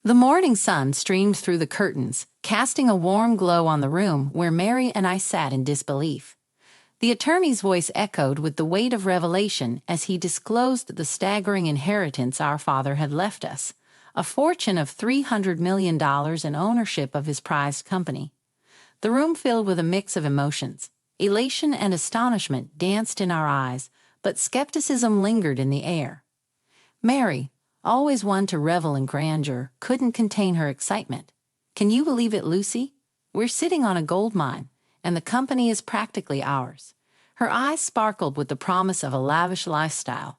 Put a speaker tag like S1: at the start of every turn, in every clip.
S1: The morning sun streamed through the curtains, casting a warm glow on the room where Mary and I sat in disbelief. The attorney's voice echoed with the weight of revelation as he disclosed the staggering inheritance our father had left us, a fortune of $300 million and ownership of his prized company. The room filled with a mix of emotions. Elation and astonishment danced in our eyes, but skepticism lingered in the air. Mary, always one to revel in grandeur, couldn't contain her excitement. "Can you believe it, Lucy? We're sitting on a gold mine, and the company is practically ours." Her eyes sparkled with the promise of a lavish lifestyle,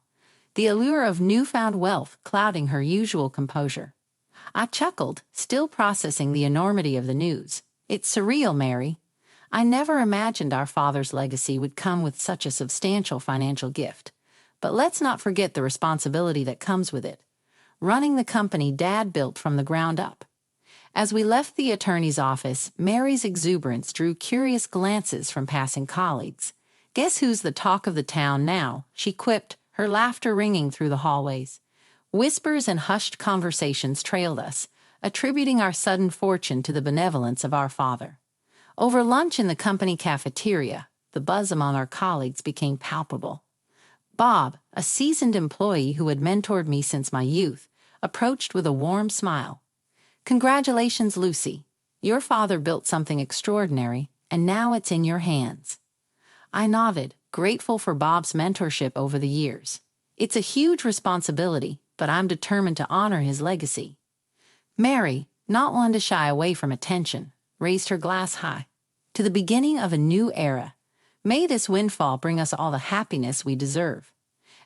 S1: the allure of newfound wealth clouding her usual composure. I chuckled, still processing the enormity of the news. "It's surreal, Mary. I never imagined our father's legacy would come with such a substantial financial gift. But let's not forget the responsibility that comes with it. Running the company Dad built from the ground up." As we left the attorney's office, Mary's exuberance drew curious glances from passing colleagues. "Guess who's the talk of the town now?" she quipped, her laughter ringing through the hallways. Whispers and hushed conversations trailed us, attributing our sudden fortune to the benevolence of our father. Over lunch in the company cafeteria, the buzz among our colleagues became palpable. Bob, a seasoned employee who had mentored me since my youth, approached with a warm smile. "Congratulations, Lucy. Your father built something extraordinary, and now it's in your hands." I nodded, grateful for Bob's mentorship over the years. "It's a huge responsibility, but I'm determined to honor his legacy." Mary, not one to shy away from attention, raised her glass high. "To the beginning of a new era. May this windfall bring us all the happiness we deserve."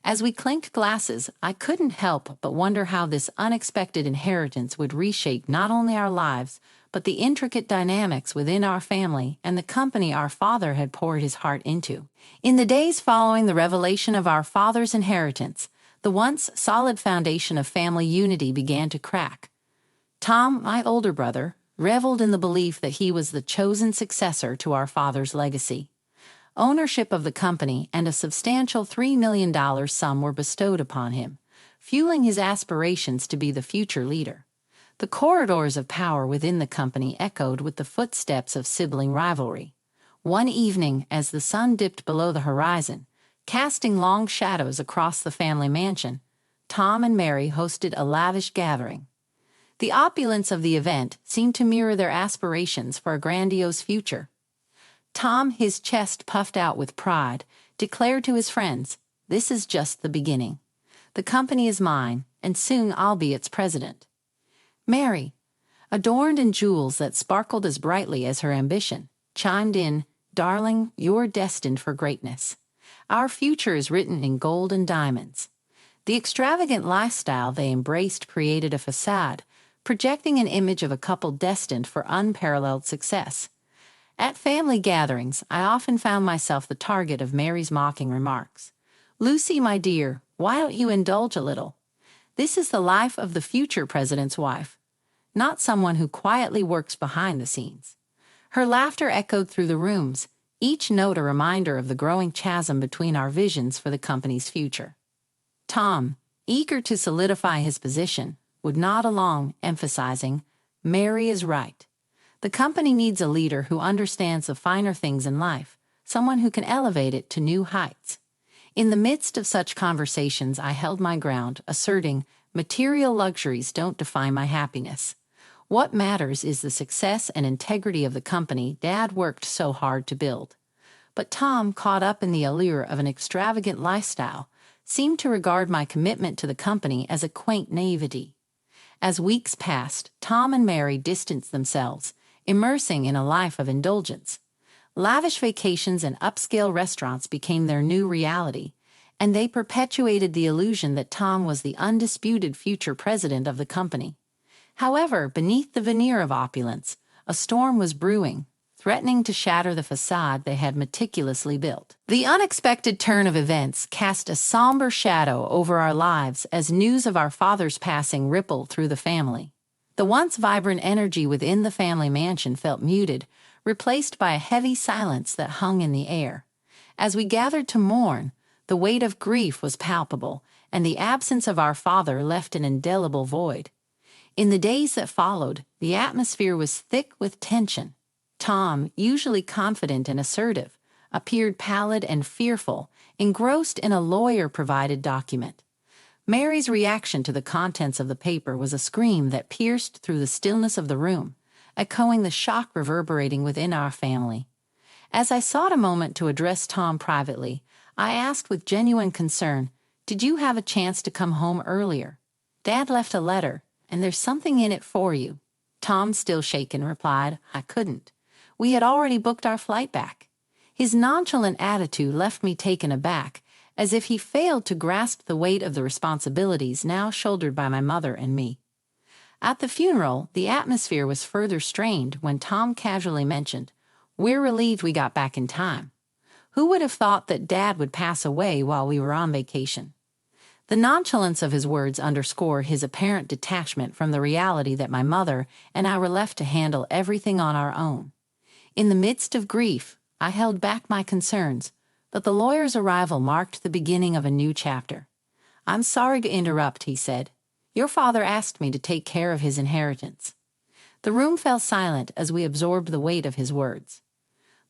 S1: As we clinked glasses, I couldn't help but wonder how this unexpected inheritance would reshape not only our lives, but the intricate dynamics within our family and the company our father had poured his heart into. In the days following the revelation of our father's inheritance, the once solid foundation of family unity began to crack. Tom, my older brother, reveled in the belief that he was the chosen successor to our father's legacy. Ownership of the company and a substantial $3 million sum were bestowed upon him, fueling his aspirations to be the future leader. The corridors of power within the company echoed with the footsteps of sibling rivalry. One evening, as the sun dipped below the horizon, casting long shadows across the family mansion, Tom and Mary hosted a lavish gathering. The opulence of the event seemed to mirror their aspirations for a grandiose future. Tom, his chest puffed out with pride, declared to his friends, "This is just the beginning. The company is mine, and soon I'll be its president." Mary, adorned in jewels that sparkled as brightly as her ambition, chimed in, "Darling, you're destined for greatness. Our future is written in gold and diamonds." The extravagant lifestyle they embraced created a facade, projecting an image of a couple destined for unparalleled success. At family gatherings, I often found myself the target of Mary's mocking remarks. "Lucy, my dear, why don't you indulge a little? This is the life of the future president's wife, not someone who quietly works behind the scenes." Her laughter echoed through the rooms, each note a reminder of the growing chasm between our visions for the company's future. Tom, eager to solidify his position, would nod along, emphasizing, "Mary is right. The company needs a leader who understands the finer things in life, someone who can elevate it to new heights." In the midst of such conversations, I held my ground, asserting, "Material luxuries don't define my happiness. What matters is the success and integrity of the company Dad worked so hard to build." But Tom, caught up in the allure of an extravagant lifestyle, seemed to regard my commitment to the company as a quaint naivety. As weeks passed, Tom and Mary distanced themselves, immersing in a life of indulgence. Lavish vacations and upscale restaurants became their new reality, and they perpetuated the illusion that Tom was the undisputed future president of the company. However, beneath the veneer of opulence, a storm was brewing, threatening to shatter the facade they had meticulously built. The unexpected turn of events cast a somber shadow over our lives as news of our father's passing rippled through the family. The once vibrant energy within the family mansion felt muted, replaced by a heavy silence that hung in the air. As we gathered to mourn, the weight of grief was palpable, and the absence of our father left an indelible void. In the days that followed, the atmosphere was thick with tension. Tom, usually confident and assertive, appeared pallid and fearful, engrossed in a lawyer-provided document. Mary's reaction to the contents of the paper was a scream that pierced through the stillness of the room, echoing the shock reverberating within our family. As I sought a moment to address Tom privately, I asked with genuine concern, "Did you have a chance to come home earlier? Dad left a letter, and there's something in it for you." Tom, still shaken, replied, "I couldn't. We had already booked our flight back." His nonchalant attitude left me taken aback, as if he failed to grasp the weight of the responsibilities now shouldered by my mother and me. At the funeral, the atmosphere was further strained when Tom casually mentioned, "We're relieved we got back in time. Who would have thought that Dad would pass away while we were on vacation?" The nonchalance of his words underscored his apparent detachment from the reality that my mother and I were left to handle everything on our own. In the midst of grief, I held back my concerns, but the lawyer's arrival marked the beginning of a new chapter. "I'm sorry to interrupt," he said. "Your father asked me to take care of his inheritance." The room fell silent as we absorbed the weight of his words.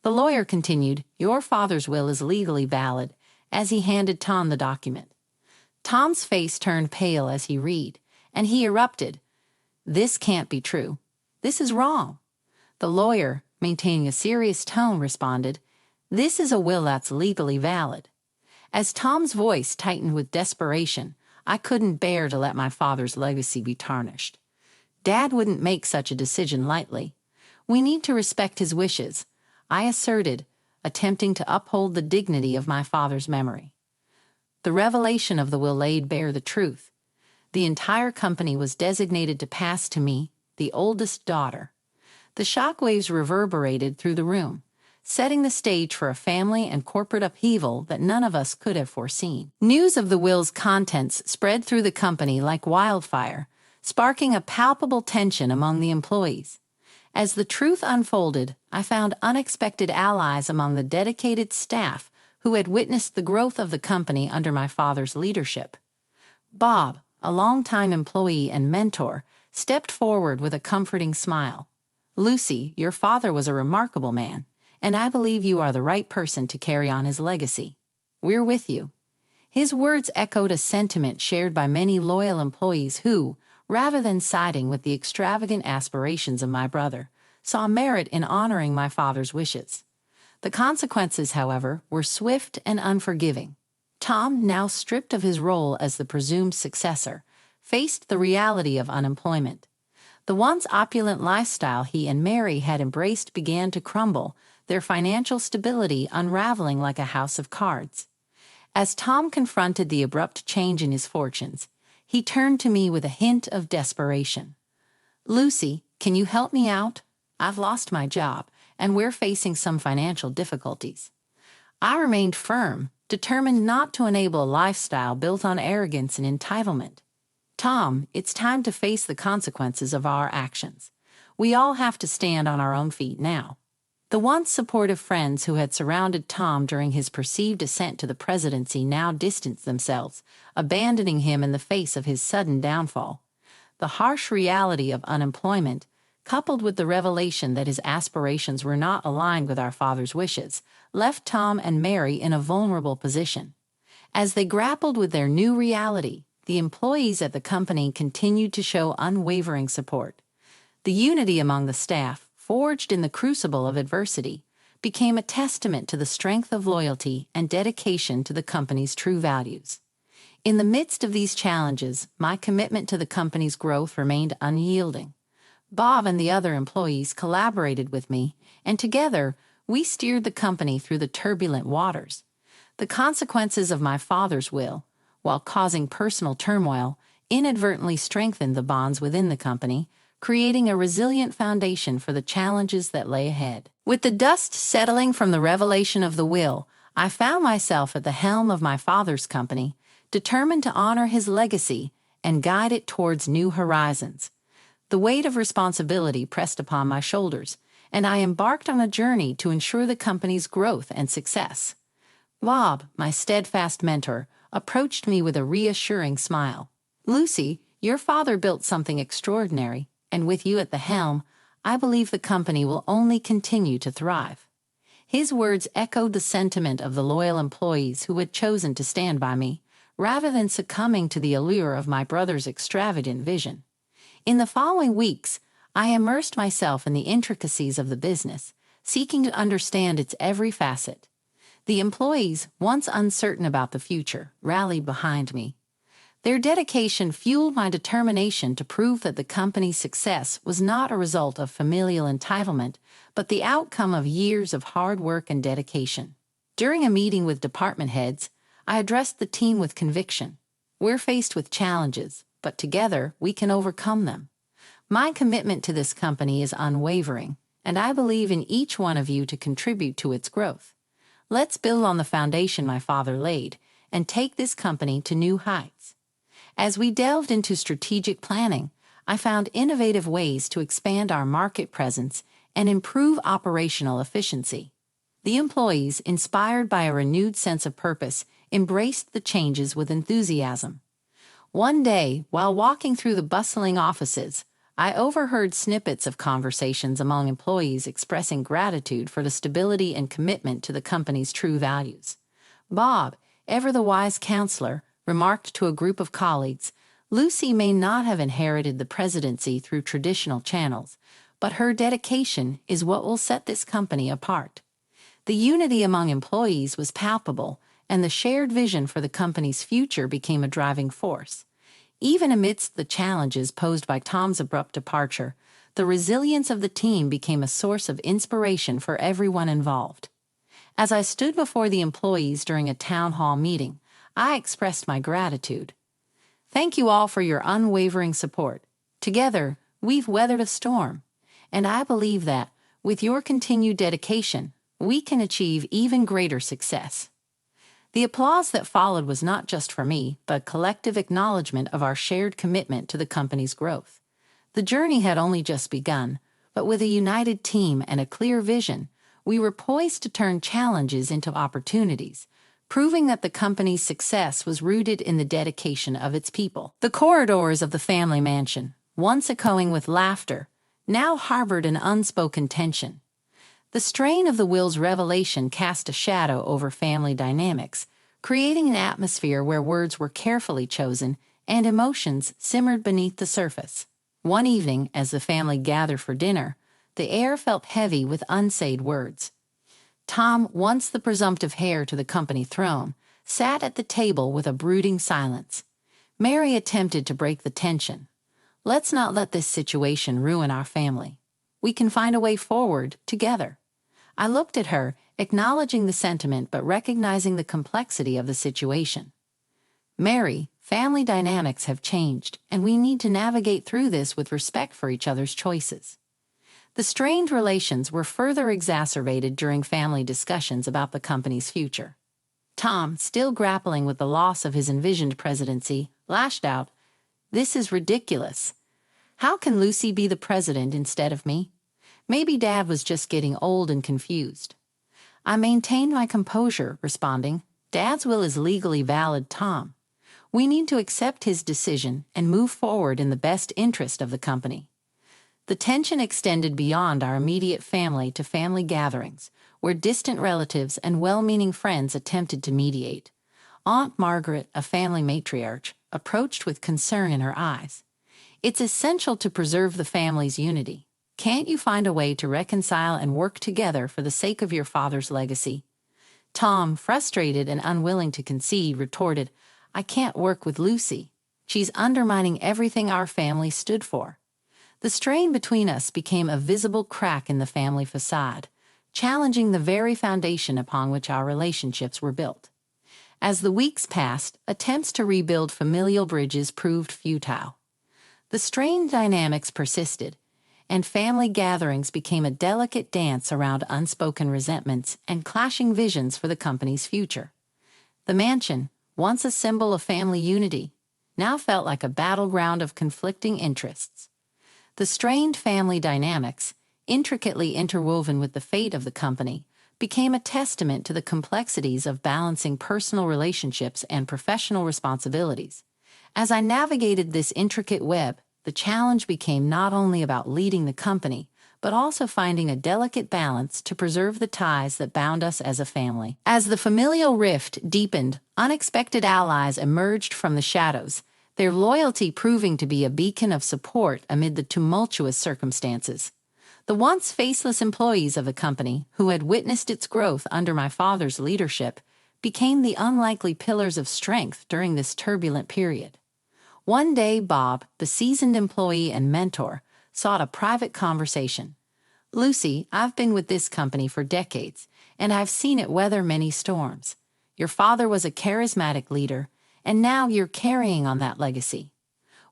S1: The lawyer continued, "Your father's will is legally valid," as he handed Tom the document. Tom's face turned pale as he read, and he erupted, "This can't be true. This is wrong." The lawyer, maintaining a serious tone, responded, "This is a will that's legally valid." As Tom's voice tightened with desperation, I couldn't bear to let my father's legacy be tarnished. "Dad wouldn't make such a decision lightly. We need to respect his wishes," I asserted, attempting to uphold the dignity of my father's memory. The revelation of the will laid bare the truth. The entire company was designated to pass to me, the oldest daughter. The shockwaves reverberated through the room, setting the stage for a family and corporate upheaval that none of us could have foreseen. News of the will's contents spread through the company like wildfire, sparking a palpable tension among the employees. As the truth unfolded, I found unexpected allies among the dedicated staff who had witnessed the growth of the company under my father's leadership. Bob, a longtime employee and mentor, stepped forward with a comforting smile. "Lucy, your father was a remarkable man, and I believe you are the right person to carry on his legacy. We're with you." His words echoed a sentiment shared by many loyal employees who, rather than siding with the extravagant aspirations of my brother, saw merit in honoring my father's wishes. The consequences, however, were swift and unforgiving. Tom, now stripped of his role as the presumed successor, faced the reality of unemployment. The once opulent lifestyle he and Mary had embraced began to crumble, their financial stability unraveling like a house of cards. As Tom confronted the abrupt change in his fortunes, he turned to me with a hint of desperation. "Lucy, can you help me out? I've lost my job, and we're facing some financial difficulties." I remained firm, determined not to enable a lifestyle built on arrogance and entitlement. "Tom, it's time to face the consequences of our actions. We all have to stand on our own feet now." The once supportive friends who had surrounded Tom during his perceived ascent to the presidency now distanced themselves, abandoning him in the face of his sudden downfall. The harsh reality of unemployment, coupled with the revelation that his aspirations were not aligned with our father's wishes, left Tom and Mary in a vulnerable position. As they grappled with their new reality, the employees at the company continued to show unwavering support. The unity among the staff, forged in the crucible of adversity, became a testament to the strength of loyalty and dedication to the company's true values. In the midst of these challenges, my commitment to the company's growth remained unyielding. Bob and the other employees collaborated with me, and together, we steered the company through the turbulent waters. The consequences of my father's will, while causing personal turmoil, inadvertently strengthened the bonds within the company, creating a resilient foundation for the challenges that lay ahead. With the dust settling from the revelation of the will, I found myself at the helm of my father's company, determined to honor his legacy and guide it towards new horizons. The weight of responsibility pressed upon my shoulders, and I embarked on a journey to ensure the company's growth and success. Bob, my steadfast mentor, approached me with a reassuring smile. "Lucy, Your father built something extraordinary, and with you at the helm, I believe the company will only continue to thrive." His words echoed the sentiment of the loyal employees who had chosen to stand by me, rather than succumbing to the allure of my brother's extravagant vision. In the following weeks, I immersed myself in the intricacies of the business, seeking to understand its every facet. The employees, once uncertain about the future, rallied behind me. Their dedication fueled my determination to prove that the company's success was not a result of familial entitlement, but the outcome of years of hard work and dedication. During a meeting with department heads, I addressed the team with conviction. "We're faced with challenges, but together we can overcome them. My commitment to this company is unwavering, and I believe in each one of you to contribute to its growth. Let's build on the foundation my father laid and take this company to new heights." As we delved into strategic planning, I found innovative ways to expand our market presence and improve operational efficiency. The employees, inspired by a renewed sense of purpose, embraced the changes with enthusiasm. One day, while walking through the bustling offices, I overheard snippets of conversations among employees expressing gratitude for the stability and commitment to the company's true values. Bob, ever the wise counselor, remarked to a group of colleagues, "Lucy may not have inherited the presidency through traditional channels, but her dedication is what will set this company apart." The unity among employees was palpable, and the shared vision for the company's future became a driving force. Even amidst the challenges posed by Tom's abrupt departure, the resilience of the team became a source of inspiration for everyone involved. As I stood before the employees during a town hall meeting, I expressed my gratitude. "Thank you all for your unwavering support. Together, we've weathered a storm, and I believe that, with your continued dedication, we can achieve even greater success." The applause that followed was not just for me, but collective acknowledgement of our shared commitment to the company's growth. The journey had only just begun, but with a united team and a clear vision, we were poised to turn challenges into opportunities, proving that the company's success was rooted in the dedication of its people. The corridors of the family mansion, once echoing with laughter, now harbored an unspoken tension. The strain of the will's revelation cast a shadow over family dynamics, creating an atmosphere where words were carefully chosen and emotions simmered beneath the surface. One evening, as the family gathered for dinner, the air felt heavy with unsaid words. Tom, once the presumptive heir to the company throne, sat at the table with a brooding silence. Mary attempted to break the tension. "Let's not let this situation ruin our family. We can find a way forward together." I looked at her, acknowledging the sentiment but recognizing the complexity of the situation. "Mary, family dynamics have changed, and we need to navigate through this with respect for each other's choices." The strained relations were further exacerbated during family discussions about the company's future. Tom, still grappling with the loss of his envisioned presidency, lashed out, "This is ridiculous. How can Lucy be the president instead of me? Maybe Dad was just getting old and confused." I maintained my composure, responding, "Dad's will is legally valid, Tom. We need to accept his decision and move forward in the best interest of the company." The tension extended beyond our immediate family to family gatherings, where distant relatives and well-meaning friends attempted to mediate. Aunt Margaret, a family matriarch, approached with concern in her eyes. "It's essential to preserve the family's unity. Can't you find a way to reconcile and work together for the sake of your father's legacy?" Tom, frustrated and unwilling to concede, retorted, "I can't work with Lucy. She's undermining everything our family stood for." The strain between us became a visible crack in the family facade, challenging the very foundation upon which our relationships were built. As the weeks passed, attempts to rebuild familial bridges proved futile. The strained dynamics persisted, and family gatherings became a delicate dance around unspoken resentments and clashing visions for the company's future. The mansion, once a symbol of family unity, now felt like a battleground of conflicting interests. The strained family dynamics, intricately interwoven with the fate of the company, became a testament to the complexities of balancing personal relationships and professional responsibilities. As I navigated this intricate web, the challenge became not only about leading the company, but also finding a delicate balance to preserve the ties that bound us as a family. As the familial rift deepened, unexpected allies emerged from the shadows, their loyalty proving to be a beacon of support amid the tumultuous circumstances. The once faceless employees of the company, who had witnessed its growth under my father's leadership, became the unlikely pillars of strength during this turbulent period. One day, Bob, the seasoned employee and mentor, sought a private conversation. "Lucy, I've been with this company for decades, and I've seen it weather many storms. Your father was a charismatic leader, and now you're carrying on that legacy.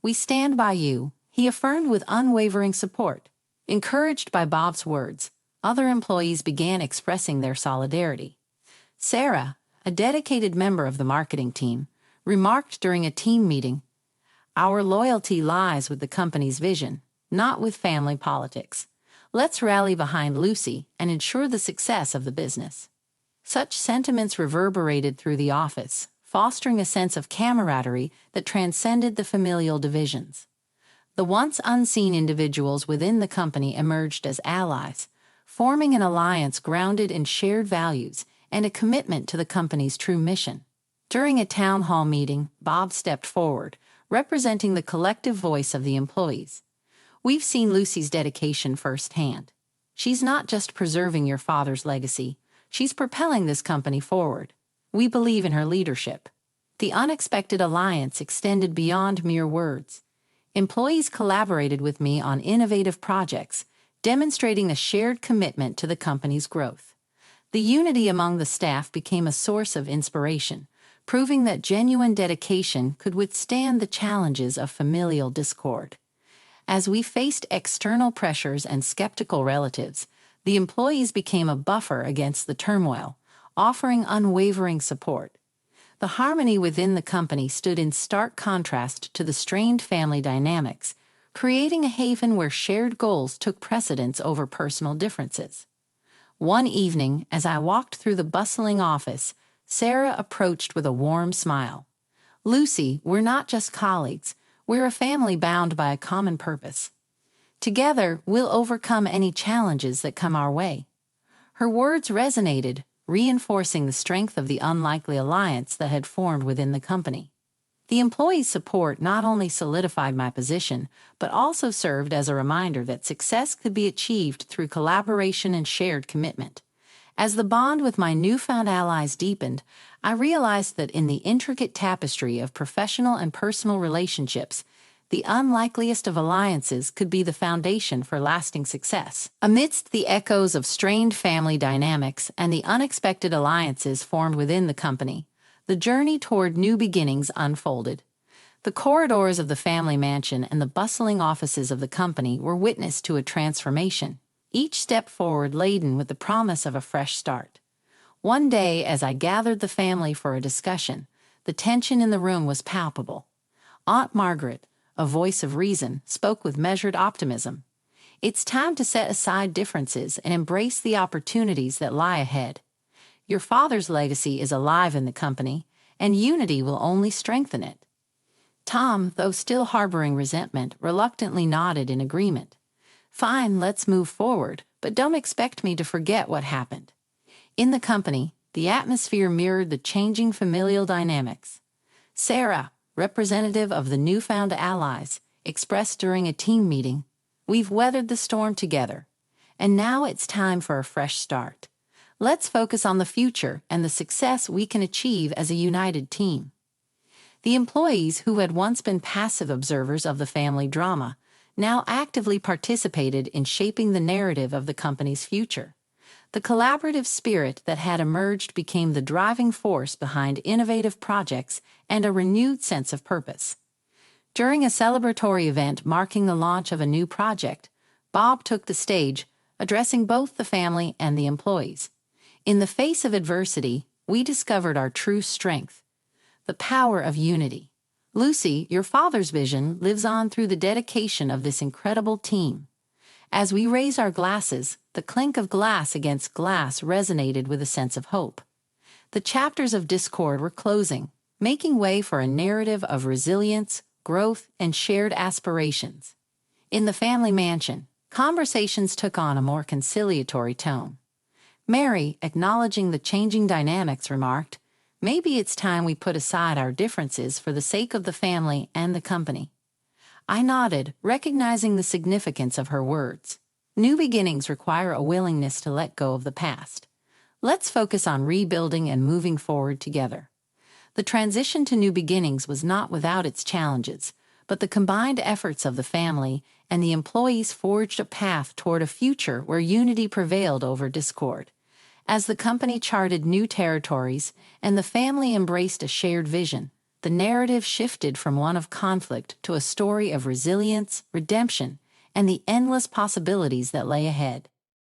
S1: We stand by you," he affirmed with unwavering support. Encouraged by Bob's words, other employees began expressing their solidarity. Sarah, a dedicated member of the marketing team, remarked during a team meeting, "Our loyalty lies with the company's vision, not with family politics. Let's rally behind Lucy and ensure the success of the business." Such sentiments reverberated through the office, fostering a sense of camaraderie that transcended the familial divisions. The once unseen individuals within the company emerged as allies, forming an alliance grounded in shared values and a commitment to the company's true mission. During a town hall meeting, Bob stepped forward, representing the collective voice of the employees. "We've seen Lucy's dedication firsthand. She's not just preserving your father's legacy, she's propelling this company forward. We believe in her leadership." The unexpected alliance extended beyond mere words. Employees collaborated with me on innovative projects, demonstrating a shared commitment to the company's growth. The unity among the staff became a source of inspiration, proving that genuine dedication could withstand the challenges of familial discord. As we faced external pressures and skeptical relatives, the employees became a buffer against the turmoil, offering unwavering support. The harmony within the company stood in stark contrast to the strained family dynamics, creating a haven where shared goals took precedence over personal differences. One evening, as I walked through the bustling office, Sarah approached with a warm smile. "Lucy, we're not just colleagues, we're a family bound by a common purpose. Together, we'll overcome any challenges that come our way." Her words resonated, reinforcing the strength of the unlikely alliance that had formed within the company. The employees' support not only solidified my position, but also served as a reminder that success could be achieved through collaboration and shared commitment. As the bond with my newfound allies deepened, I realized that in the intricate tapestry of professional and personal relationships, the unlikeliest of alliances could be the foundation for lasting success. Amidst the echoes of strained family dynamics and the unexpected alliances formed within the company, the journey toward new beginnings unfolded. The corridors of the family mansion and the bustling offices of the company were witness to a transformation, each step forward laden with the promise of a fresh start. One day, as I gathered the family for a discussion, the tension in the room was palpable. Aunt Margaret, a voice of reason, spoke with measured optimism. "It's time to set aside differences and embrace the opportunities that lie ahead. Your father's legacy is alive in the company, and unity will only strengthen it." Tom, though still harboring resentment, reluctantly nodded in agreement. "Fine, let's move forward, but don't expect me to forget what happened." In the company, the atmosphere mirrored the changing familial dynamics. Sarah, representative of the newfound allies, expressed during a team meeting, "We've weathered the storm together, and now it's time for a fresh start. Let's focus on the future and the success we can achieve as a united team." The employees, who had once been passive observers of the family drama, now actively participated in shaping the narrative of the company's future. The collaborative spirit that had emerged became the driving force behind innovative projects and a renewed sense of purpose. During a celebratory event marking the launch of a new project, Bob took the stage, addressing both the family and the employees. In the face of adversity, we discovered our true strength: the power of unity. "Lucy, your father's vision lives on through the dedication of this incredible team." As we raise our glasses, the clink of glass against glass resonated with a sense of hope. The chapters of discord were closing, making way for a narrative of resilience, growth, and shared aspirations. In the family mansion, conversations took on a more conciliatory tone. Mary, acknowledging the changing dynamics, remarked, "Maybe it's time we put aside our differences for the sake of the family and the company." I nodded, recognizing the significance of her words. New beginnings require a willingness to let go of the past. Let's focus on rebuilding and moving forward together. The transition to new beginnings was not without its challenges, but the combined efforts of the family and the employees forged a path toward a future where unity prevailed over discord. As the company charted new territories and the family embraced a shared vision, the narrative shifted from one of conflict to a story of resilience, redemption, and the endless possibilities that lay ahead.